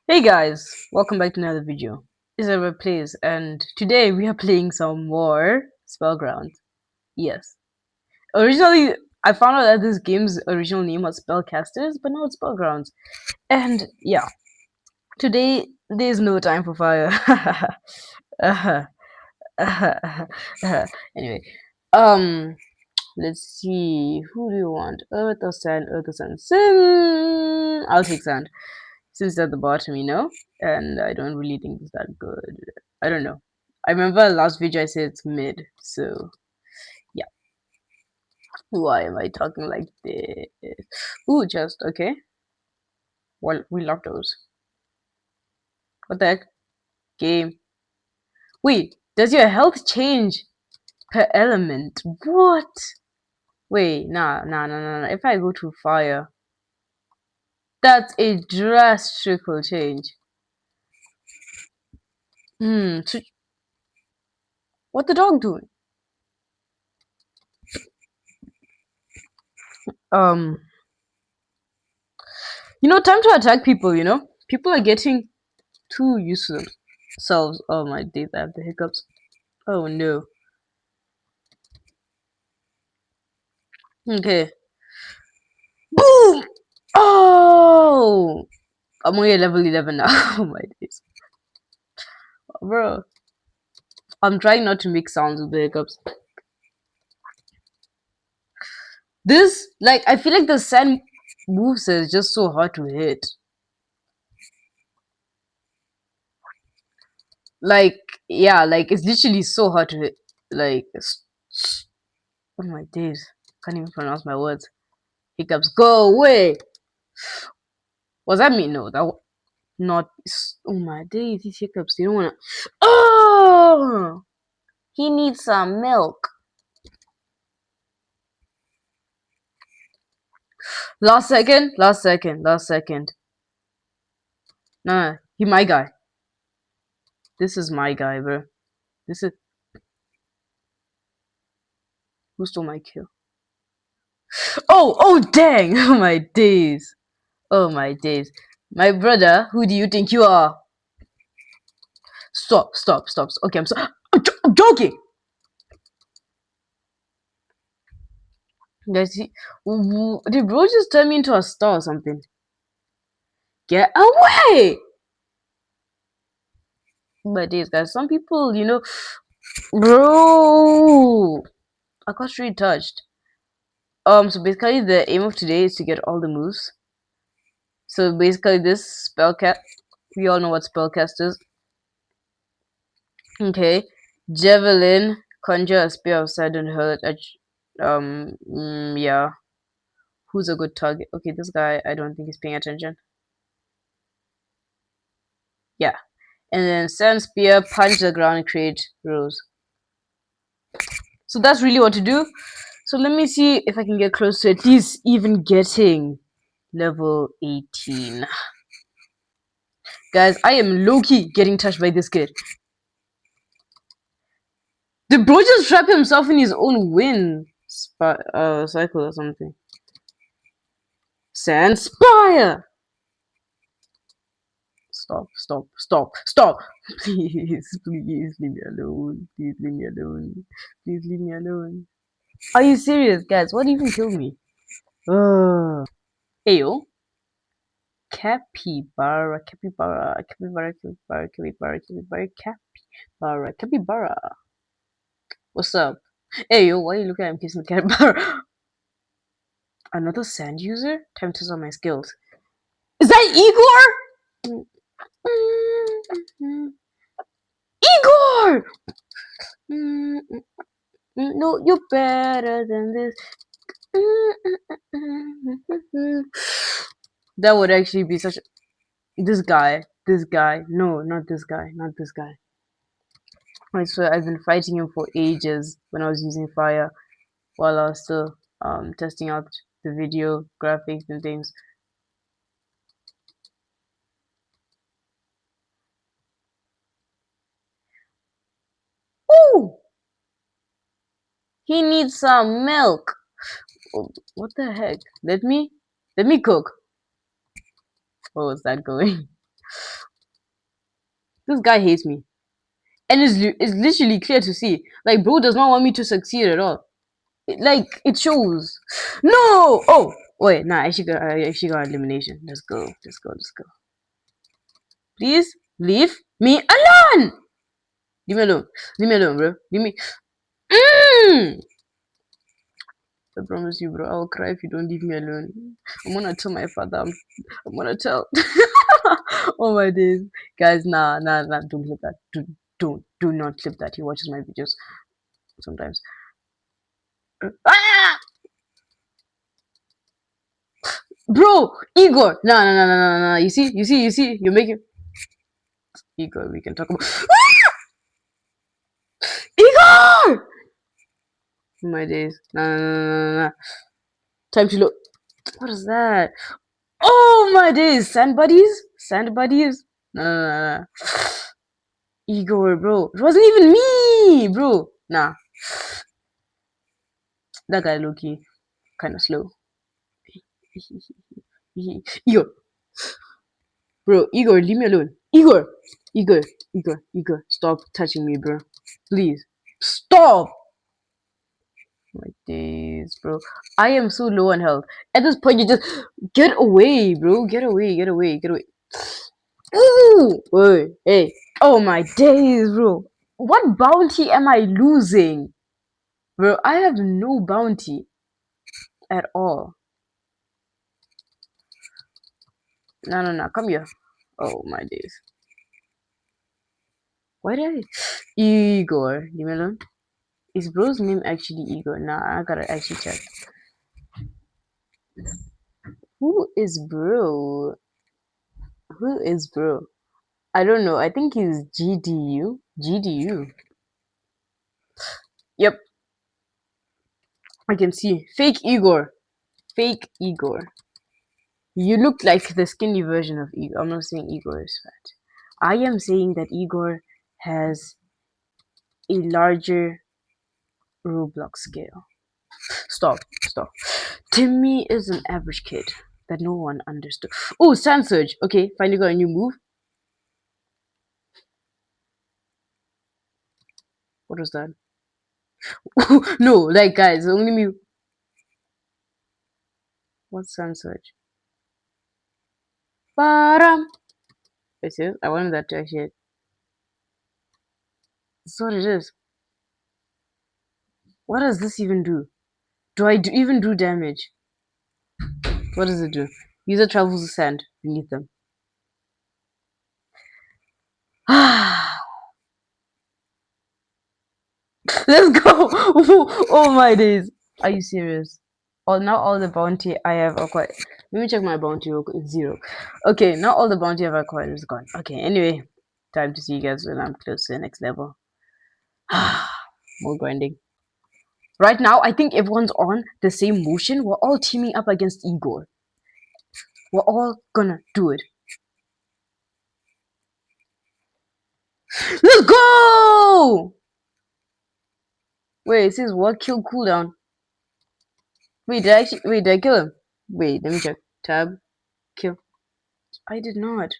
Hey guys, welcome back to another video. It's a replays, and today we are playing some more SpellGround. Yes. Originally, I found out that this game's original name was Spellcasters, but now it's SpellGrounds. And yeah, today there's no time for fire. Anyway, um, let's see. Who do you want? Earth or sand? Earth or sand? Sand. I'll take sand. Since at the bottom, and I don't really think it's that good. I don't know. I remember last video I said it's mid, so yeah. Why am I talking like this? Ooh, just okay. Well, we love those. What the heck? Game. Wait, does your health change per element? What? Wait, nah. If I go to fire, that's a drastic change. So what the dog doing? Time to attack people. People are getting too used to themselves. Oh my days, I have the hiccups. Oh no. Okay. Boom! Oh! I'm only at level 11 now. Oh my days. Bro. I'm trying not to make sounds with the hiccups. This, I feel like the sand moves is just so hard to hit. It's literally so hard to hit. Oh my days. Can't even pronounce my words. Hiccups, go away! Was that me? No, that not. Oh my days, these hiccups. They don't wanna. Oh! He needs some milk. Last second. Nah, he my guy. This is my guy, bro. This is. Who stole my kill? Oh, dang! Oh my days. Oh my days. My brother, who do you think you are? Stop. Okay, I'm joking. Guys, did bro just turn me into a star or something? Get away! My days, guys. Some people, bro. I got really touched. So basically, the aim of today is to get all the moves. So basically, this spellcast, we all know what spellcast is. Okay, javelin, conjure a spear of sudden hurt. Yeah. Who's a good target? Okay, this guy, I don't think he's paying attention. Yeah, and then sand spear, punch the ground, and create rows. So that's really what to do. So let me see if I can get close to at least even getting level 18. Guys, I am low-key getting touched by this kid. The bro just trapped himself in his own wind cycle or something. Sand Spire! Stop. Please leave me alone. Please leave me alone. Are you serious, guys? What even killed me? Hey, yo. Capybara. What's up? Hey, yo, why are you looking at him kissing the capybara? Another sand user? Time to test out my skills. Is that Igor? Igor! No, you're better than this. That would actually be such a... This guy. No, not this guy. I swear, I've been fighting him for ages when I was using fire while I was still testing out the video graphics and things. Ooh! He needs some milk. Oh, what the heck? Let me cook. Oh, is that going? This guy hates me. And it's literally clear to see. Like, bro does not want me to succeed at all. It shows. No! Oh! Wait, nah, I actually got elimination. Let's go. Let's go. Let's go. Please leave me alone! Leave me alone. Leave me alone, bro. Leave me. I promise you, bro. I'll cry if you don't leave me alone. I'm gonna tell my father. I'm gonna tell. Oh my days, guys. Nah. Don't clip that. Do not clip that. He watches my videos sometimes. Ah! Bro, Igor. No. You see. You're making Igor. We can talk about Igor. Oh my days. No. Time to look. What is that? Oh my days. Sand buddies. No. Igor, bro. It wasn't even me, bro. Nah. That guy low-key kind of slow. Igor. Bro, Igor, leave me alone. Igor. Stop touching me, bro. Please. Stop. My days, bro. I am so low on health. At this point, you just get away, bro. Get away. Ooh! Hey. Oh my days, bro. What bounty am I losing? Bro, I have no bounty at all. No. Come here. Oh my days. Why did I... Igor. Leave me alone. Is bro's name actually Igor? Nah, I gotta actually check. Who is bro? I don't know. I think he's GDU. Yep. I can see. Fake Igor. You look like the skinny version of Igor. I'm not saying Igor is fat. I am saying that Igor has a larger Roblox scale. Stop. Timmy is an average kid that no one understood. Oh, Sand Surge. Okay, finally got a new move. What was that? No, like guys, only me. What's Sand Surge? Baram. I wanted that to actually. That's what it is. What does this even do? Do I even do damage? What does it do? User travels the sand beneath them. Let's go! Oh my days. Are you serious? Now all the bounty I have acquired. Let me check my bounty real quick. It's 0. Okay, now all the bounty I've acquired is gone. Okay, anyway. Time to see you guys when I'm close to the next level. More grinding. Right now, I think everyone's on the same motion. We're all teaming up against Igor. We're all gonna do it. Let's go! Wait, it says what? Kill cooldown. Wait, did I kill him? Wait, let me check. Tab. Kill. I did not.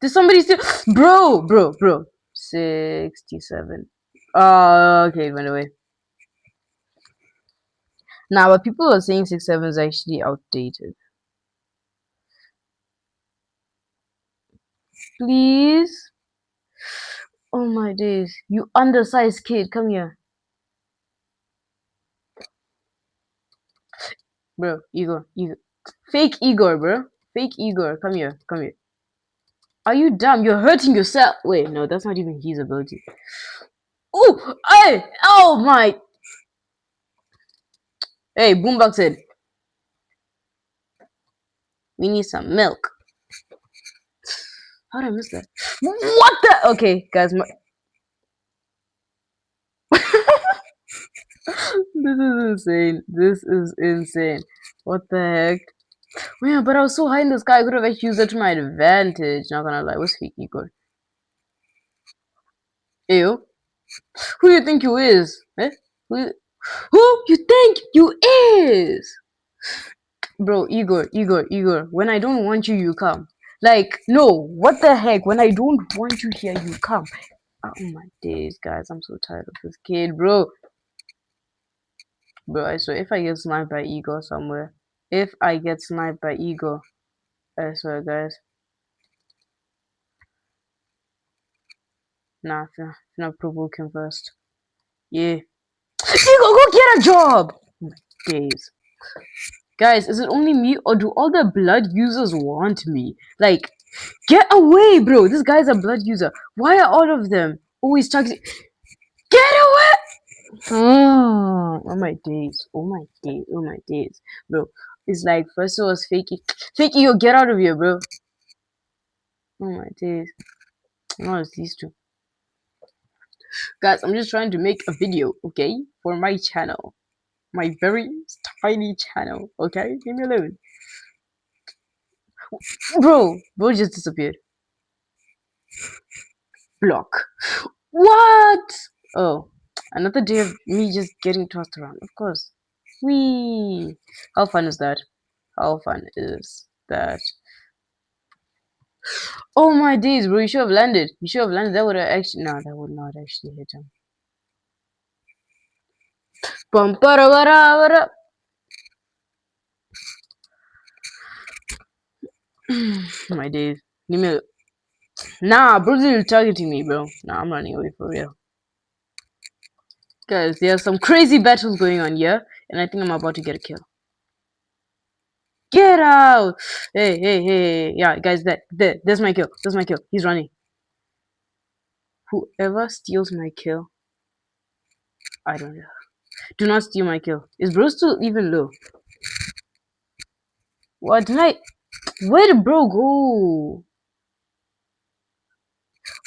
Did somebody still? Bro. 67. Okay, it went away. Nah, but people are saying 67 is actually outdated. Please? Oh my days. You undersized kid, come here. Bro, Igor. Fake Igor, bro. Fake Igor, come here. Are you dumb? You're hurting yourself. Wait, no, that's not even his ability. Oh, hey! Oh my! Hey, Boombox said, we need some milk. How did I miss that? What the? Okay, guys, This is insane. What the heck? Man, but I was so high in the sky, I could have actually used that to my advantage. Not gonna lie, what's fake Igor? Ew. Who you think you is? Eh? Who you think you is? Bro, Igor. When I don't want you, you come. Like, no, what the heck? When I don't want you here, you come. Oh my days, guys, I'm so tired of this kid, bro. Bro, I swear, if I get sniped by Ego somewhere, if I get sniped by Ego, I swear, guys. Nah, not provoke him first. Yeah. Ego, go get a job! Oh my days. Guys, is it only me or do all the blood users want me? Like, get away, bro. This guy's a blood user. Why are all of them always talking? Get away! Oh my days. Oh my days. Oh my days. Bro, it's like first it was Fakey. Fakey, yo, get out of here, bro. Oh my days. No, it's these two. Guys, I'm just trying to make a video, okay? For my channel. My very tiny channel, okay? Leave me alone. Bro just disappeared. Block. What? Oh, another day of me just getting tossed around. Of course. Wee. How fun is that? How fun is that? Oh my days, bro! You should have landed. You should have landed. That would have actually. No, that would not actually hit him. Bum para para. My days. Nah, bro's still targeting me, bro. Nah, I'm running away for real. Guys, there are some crazy battles going on here, and I think I'm about to get a kill. Get out! Hey. Yeah, guys, there's my kill. There's my kill. He's running. Whoever steals my kill, I don't know. Do not steal my kill. Is bro still even low? What did I... Where did bro go?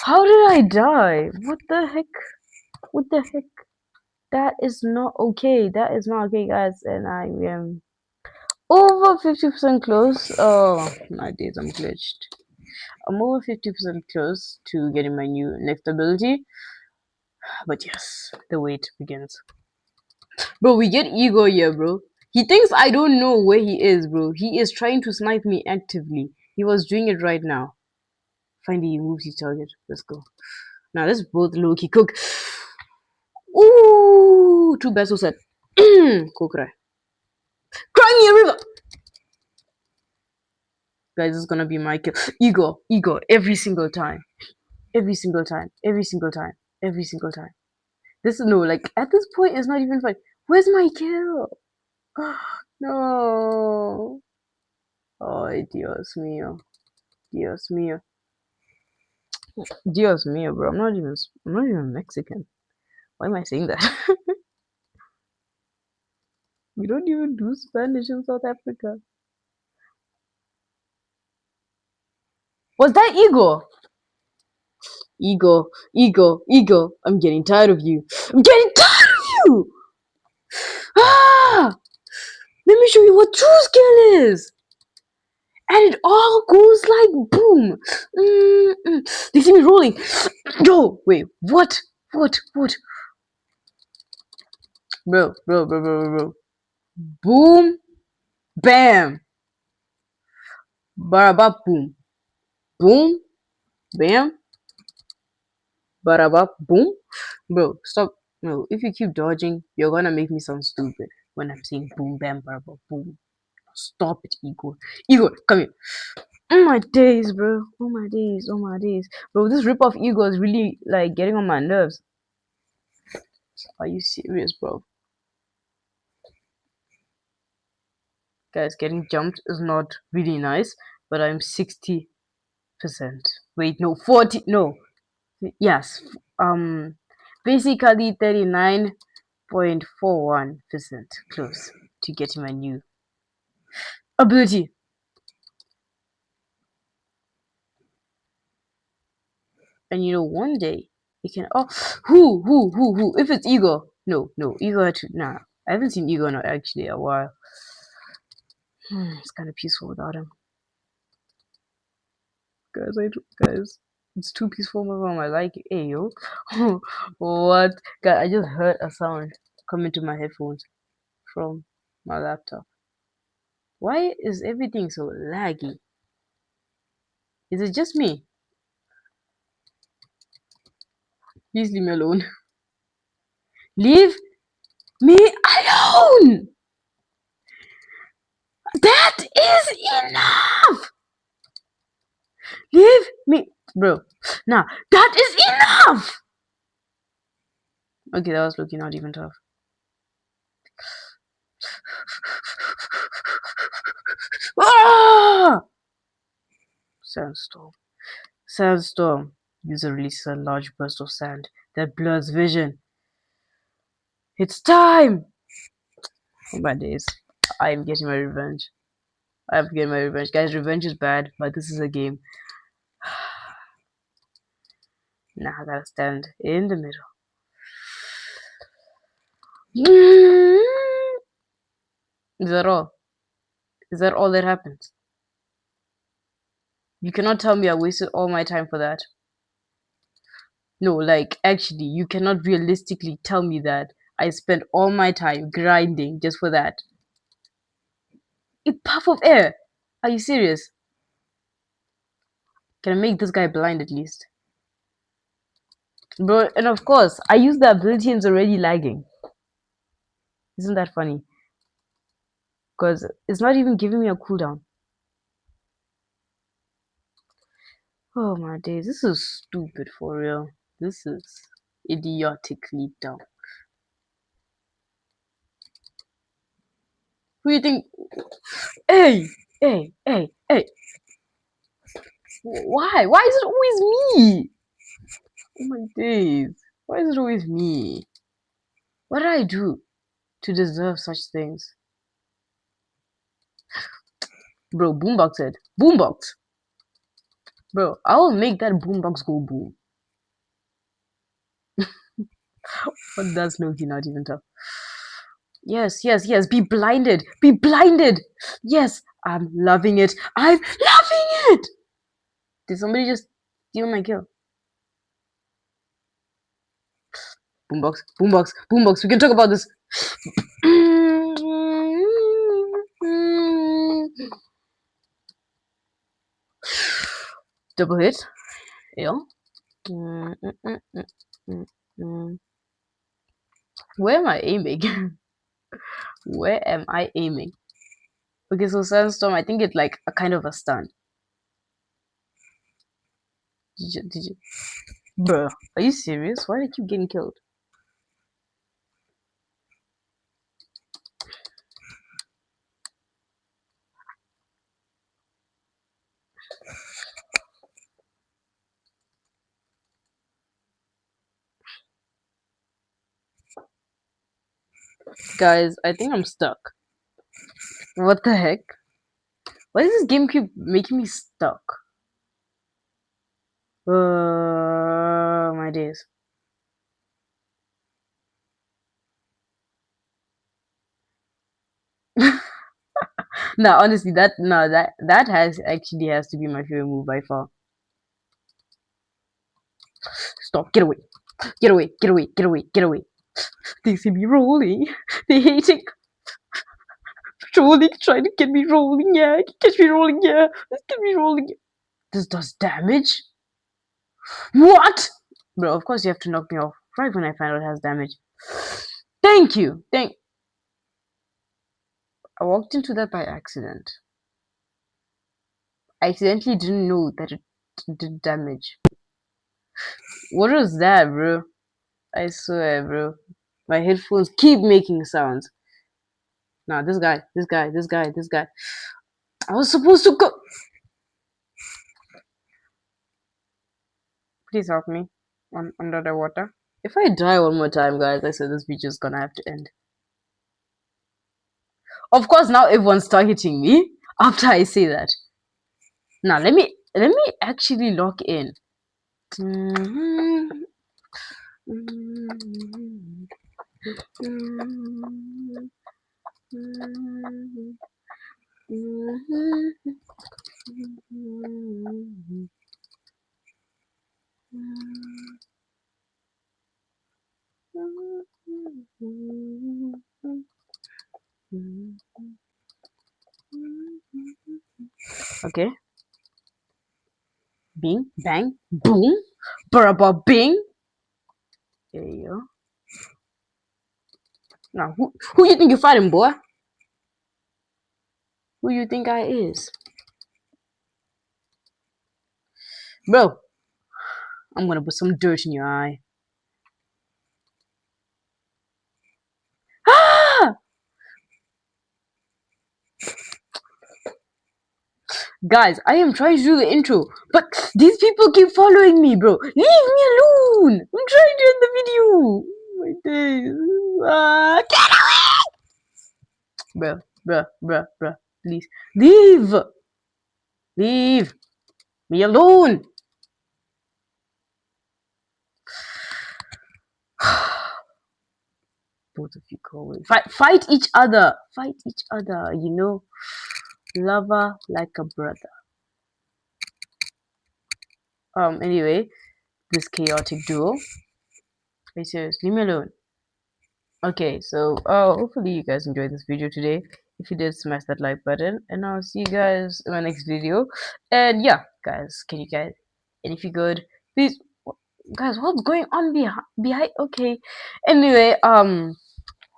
How did I die? What the heck? What the heck? That is not okay. That is not okay, guys. And I am over 50% close. Oh, my days, I'm glitched. I'm over 50% close to getting my new next ability. But yes, the wait begins. Bro, we get Ego here, bro. He thinks I don't know where he is, bro. He is trying to snipe me actively. He was doing it right now. Finally, he moves his target. Let's go. Now, let's both low-key cook. Ooh, two best set. Cook cry. Cry me a river! Guys, this is gonna be my kill. Ego, every single time. Every single time. Every single time. Every single time. This is no, like, at this point, it's not even fun. Where's my kill? No. Oh, Dios mío. Dios mío. Dios mío, bro. I'm not even Mexican. Why am I saying that? We don't even do Spanish in South Africa. Was that Ego? Ego. I'm getting tired of you. I'm getting tired of you! Ah! Let me show you what true skill is! And it all goes like boom. They see me rolling. Yo, wait, what? Bro. Boom, bam. Barabap, boom. Boom, bam. Barabap, boom. Bro, stop. No, if you keep dodging, you're gonna make me sound stupid when I'm saying boom, bam, barabap, boom. Stop it, Ego. Ego, come here. Oh my days, bro. Oh my days. Bro, this rip-off Ego is really like getting on my nerves. Are you serious, bro? Guys, getting jumped is not really nice, but I'm 60%. Wait, no, 40. No. Yes. Basically 39.41% close to getting my new ability. And you know, one day it can. Oh, who? If it's Ego, no, Ego had to. Nah, I haven't seen Ego in actually a while. It's kind of peaceful without him. Guys, it's too peaceful my room. I like it. Hey yo, what? God, I just heard a sound come into my headphones from my laptop. Why is everything so laggy? Is it just me? Please leave me alone. Leave me alone! That is enough! Leave me, bro. Now, that is enough! Okay, that was looking not even tough. Ah! Sandstorm. Sandstorm. User releases a large burst of sand that blurs vision. It's time! Oh my days. I'm getting my revenge. I'm getting my revenge. Guys, revenge is bad, but this is a game. Now I gotta stand in the middle. Is that all? Is that all that happens? You cannot tell me I wasted all my time for that. No, like, actually, you cannot realistically tell me that I spent all my time grinding just for that. A puff of air! Are you serious? Can I make this guy blind at least? Bro, and of course, I use the ability and it's already lagging. Isn't that funny? Because it's not even giving me a cooldown. Oh my days, this is stupid for real. This is idiotically dumb. Who do you think? Hey, hey, hey, hey. Why? Why is it always me? Oh my days. Why is it always me? What did I do to deserve such things? Bro, boombox said. Boombox! Bro, I will make that boombox go boom. But that's Loki not even tough. Yes, yes, yes. Be blinded. Be blinded. Yes, I'm loving it. I'm loving it. Did somebody just steal my kill? Boombox, boombox, boombox. We can talk about this. Double hit. Yeah. Where am I aiming? Where am I aiming? Okay, so Sandstorm, I think it's like a kind of a stun. Did you? Bruh, are you serious? Why did you keep getting killed? Guys, I think I'm stuck. What the heck? Why does this game keep making me stuck? My days. No, honestly, that has actually has to be my favorite move by far. Stop! Get away! Get away! Get away! Get away! Get away! They see me rolling. They hate it. Rolling, trying to get me rolling. Yeah, catch me rolling. Yeah, let's get me rolling. This does damage. What? Bro, of course you have to knock me off right when I find out it has damage. Thank you. I walked into that by accident. I accidentally didn't know that it did damage. What was that, bro? I swear, bro. My headphones keep making sounds. Nah, this guy. I was supposed to go. Please help me. I'm under the water. If I die one more time, guys, I said this video is gonna have to end. Of course, now everyone's targeting me after I say that. Now let me actually lock in. Okay. Bing, bang, boom, baraba, bing. There you go. Now, who you think you're fighting, boy? Who you think I is? Bro, I'm gonna put some dirt in your eye. Ah! Guys, I am trying to do the intro, but these people keep following me, bro. Leave me alone. I'm trying to end the video. My days. Get away! Bro. Please. Leave! Leave me alone. Both of you go away. Fight each other. Fight each other, you know. Lover like a brother. Anyway, this chaotic duo. Hey, serious, leave me alone. Okay, so hopefully you guys enjoyed this video today. If you did, smash that like button, and I'll see you guys in my next video. And yeah, guys, and if you could, please, guys, what's going on behind? Okay, anyway,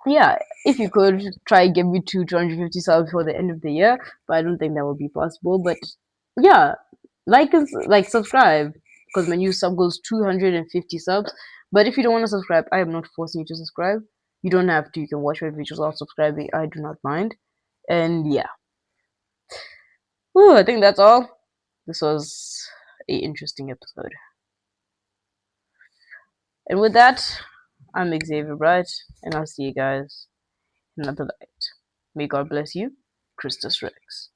yeah, if you could try get me to 250 subs before the end of the year, but I don't think that will be possible. But yeah, like subscribe, because my new sub goes 250 subs. But if you don't want to subscribe, I am not forcing you to subscribe. You don't have to. You can watch my videos without subscribing. I do not mind. And yeah, I think that's all. This was a interesting episode. And with that, I'm Xavier Bright, and I'll see you guys in another light. May God bless you, Christus Rex.